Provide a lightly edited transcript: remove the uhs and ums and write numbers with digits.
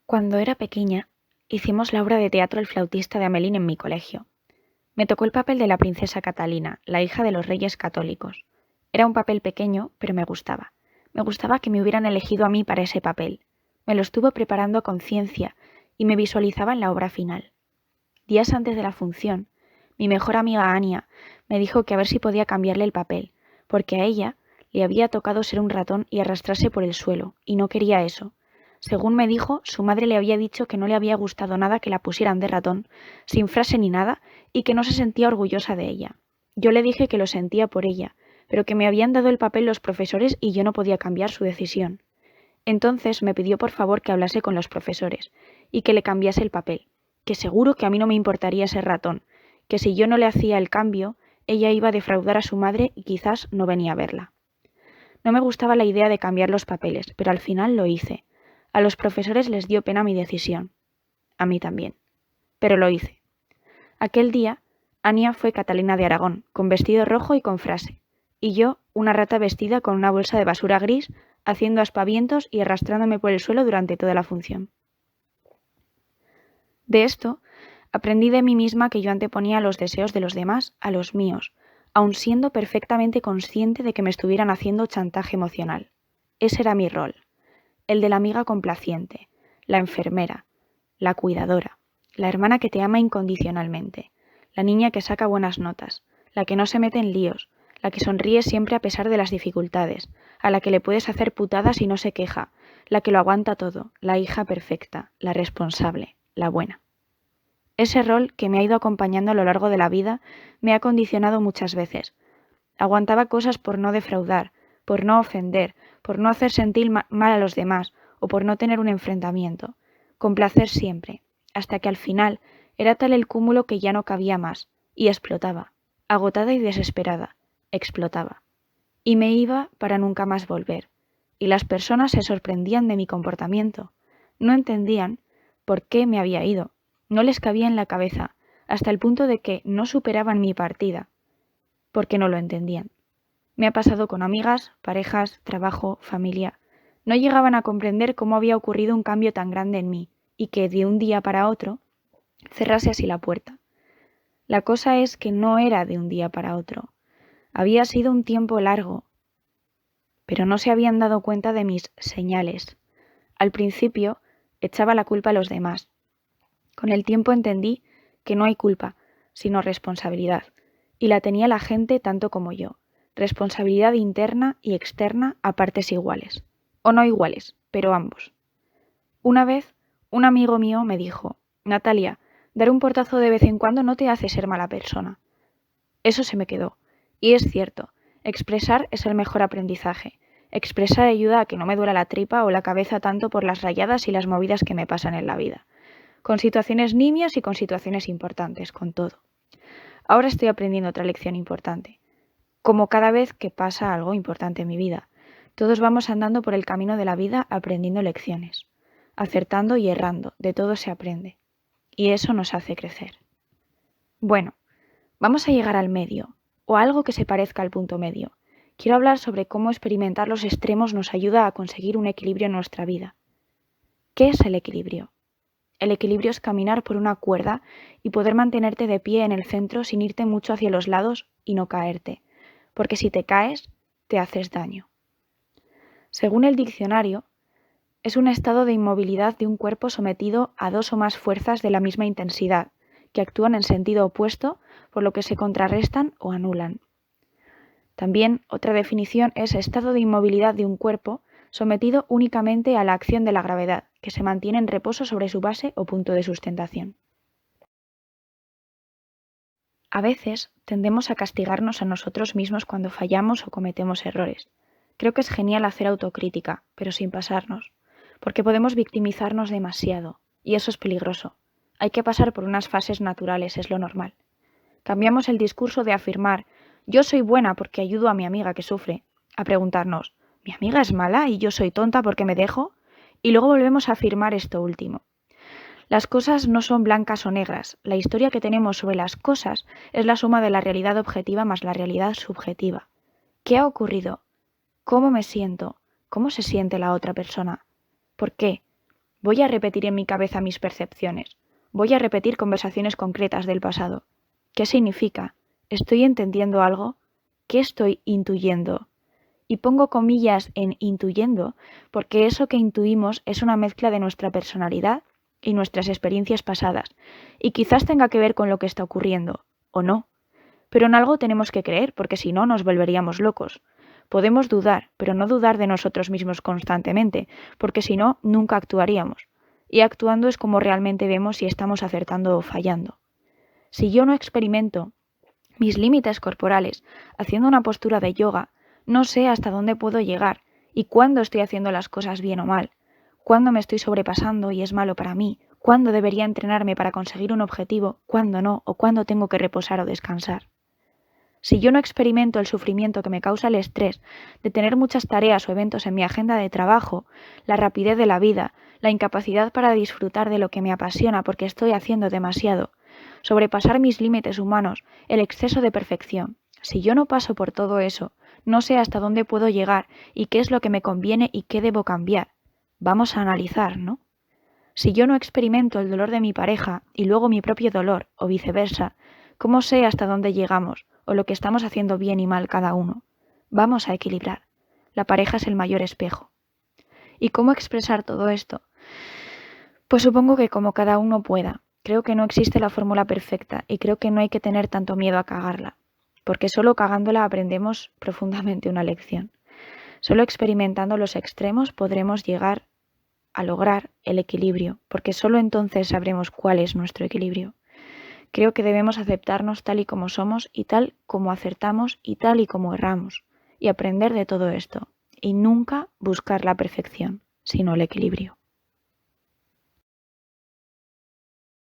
Cuando era pequeña, hicimos la obra de teatro El flautista de Amelín en mi colegio. Me tocó el papel de la princesa Catalina, la hija de los reyes católicos. Era un papel pequeño, pero me gustaba. Me gustaba que me hubieran elegido a mí para ese papel. Me lo estuve preparando con ciencia y me visualizaba en la obra final. Días antes de la función, mi mejor amiga Ania me dijo que a ver si podía cambiarle el papel, porque a ella le había tocado ser un ratón y arrastrarse por el suelo, y no quería eso. Según me dijo, su madre le había dicho que no le había gustado nada que la pusieran de ratón, sin frase ni nada, y que no se sentía orgullosa de ella. Yo le dije que lo sentía por ella, pero que me habían dado el papel los profesores y yo no podía cambiar su decisión. Entonces me pidió por favor que hablase con los profesores, y que le cambiase el papel, que seguro que a mí no me importaría ser ratón, que si yo no le hacía el cambio, ella iba a defraudar a su madre y quizás no venía a verla. No me gustaba la idea de cambiar los papeles, pero al final lo hice. A los profesores les dio pena mi decisión. A mí también. Pero lo hice. Aquel día, Ania fue Catalina de Aragón, con vestido rojo y con frase, y yo, una rata vestida con una bolsa de basura gris, haciendo aspavientos y arrastrándome por el suelo durante toda la función. De esto, aprendí de mí misma que yo anteponía los deseos de los demás a los míos, aun siendo perfectamente consciente de que me estuvieran haciendo chantaje emocional. Ese era mi rol, el de la amiga complaciente, la enfermera, la cuidadora, la hermana que te ama incondicionalmente, la niña que saca buenas notas, la que no se mete en líos, la que sonríe siempre a pesar de las dificultades, a la que le puedes hacer putadas y no se queja, la que lo aguanta todo, la hija perfecta, la responsable, la buena. Ese rol que me ha ido acompañando a lo largo de la vida me ha condicionado muchas veces. Aguantaba cosas por no defraudar, por no ofender, por no hacer sentir mal a los demás o por no tener un enfrentamiento. Complacer siempre, hasta que al final era tal el cúmulo que ya no cabía más, y explotaba, agotada y desesperada, explotaba. Y me iba para nunca más volver. Y las personas se sorprendían de mi comportamiento. No entendían por qué me había ido. No les cabía en la cabeza, hasta el punto de que no superaban mi partida, porque no lo entendían. Me ha pasado con amigas, parejas, trabajo, familia. No llegaban a comprender cómo había ocurrido un cambio tan grande en mí y que de un día para otro cerrase así la puerta. La cosa es que no era de un día para otro. Había sido un tiempo largo, pero no se habían dado cuenta de mis señales. Al principio echaba la culpa a los demás. Con el tiempo entendí que no hay culpa, sino responsabilidad, y la tenía la gente tanto como yo. Responsabilidad interna y externa a partes iguales. O no iguales, pero ambos. Una vez, un amigo mío me dijo: Natalia, dar un portazo de vez en cuando no te hace ser mala persona. Eso se me quedó. Y es cierto, expresar es el mejor aprendizaje. Expresar ayuda a que no me duela la tripa o la cabeza tanto por las rayadas y las movidas que me pasan en la vida. Con situaciones nimias y con situaciones importantes, con todo. Ahora estoy aprendiendo otra lección importante. Como cada vez que pasa algo importante en mi vida, todos vamos andando por el camino de la vida aprendiendo lecciones. Acertando y errando, de todo se aprende. Y eso nos hace crecer. Bueno, vamos a llegar al medio, o a algo que se parezca al punto medio. Quiero hablar sobre cómo experimentar los extremos nos ayuda a conseguir un equilibrio en nuestra vida. ¿Qué es el equilibrio? El equilibrio es caminar por una cuerda y poder mantenerte de pie en el centro sin irte mucho hacia los lados y no caerte, porque si te caes, te haces daño. Según el diccionario, es un estado de inmovilidad de un cuerpo sometido a dos o más fuerzas de la misma intensidad, que actúan en sentido opuesto, por lo que se contrarrestan o anulan. También otra definición es estado de inmovilidad de un cuerpo sometido únicamente a la acción de la gravedad, que se mantiene en reposo sobre su base o punto de sustentación. A veces tendemos a castigarnos a nosotros mismos cuando fallamos o cometemos errores. Creo que es genial hacer autocrítica, pero sin pasarnos, porque podemos victimizarnos demasiado, y eso es peligroso. Hay que pasar por unas fases naturales, es lo normal. Cambiamos el discurso de afirmar «yo soy buena porque ayudo a mi amiga que sufre», a preguntarnos «¿mi amiga es mala y yo soy tonta porque me dejo?», y luego volvemos a afirmar esto último. Las cosas no son blancas o negras. La historia que tenemos sobre las cosas es la suma de la realidad objetiva más la realidad subjetiva. ¿Qué ha ocurrido? ¿Cómo me siento? ¿Cómo se siente la otra persona? ¿Por qué? Voy a repetir en mi cabeza mis percepciones. Voy a repetir conversaciones concretas del pasado. ¿Qué significa? ¿Estoy entendiendo algo? ¿Qué estoy intuyendo? Y pongo comillas en intuyendo porque eso que intuimos es una mezcla de nuestra personalidad y nuestras experiencias pasadas, y quizás tenga que ver con lo que está ocurriendo, o no. Pero en algo tenemos que creer, porque si no nos volveríamos locos. Podemos dudar, pero no dudar de nosotros mismos constantemente, porque si no, nunca actuaríamos. Y actuando es como realmente vemos si estamos acertando o fallando. Si yo no experimento mis límites corporales haciendo una postura de yoga, no sé hasta dónde puedo llegar y cuándo estoy haciendo las cosas bien o mal, cuándo me estoy sobrepasando y es malo para mí, cuándo debería entrenarme para conseguir un objetivo, cuándo no, o cuándo tengo que reposar o descansar. Si yo no experimento el sufrimiento que me causa el estrés de tener muchas tareas o eventos en mi agenda de trabajo, la rapidez de la vida, la incapacidad para disfrutar de lo que me apasiona porque estoy haciendo demasiado, sobrepasar mis límites humanos, el exceso de perfección, si yo no paso por todo eso, no sé hasta dónde puedo llegar y qué es lo que me conviene y qué debo cambiar. Vamos a analizar, ¿no? Si yo no experimento el dolor de mi pareja y luego mi propio dolor, o viceversa, ¿cómo sé hasta dónde llegamos o lo que estamos haciendo bien y mal cada uno? Vamos a equilibrar. La pareja es el mayor espejo. ¿Y cómo expresar todo esto? Pues supongo que como cada uno pueda. Creo que no existe la fórmula perfecta y creo que no hay que tener tanto miedo a cagarla, porque solo cagándola aprendemos profundamente una lección. Solo experimentando los extremos podremos llegar a lograr el equilibrio, porque solo entonces sabremos cuál es nuestro equilibrio. Creo que debemos aceptarnos tal y como somos y tal como acertamos y tal y como erramos, y aprender de todo esto, y nunca buscar la perfección, sino el equilibrio.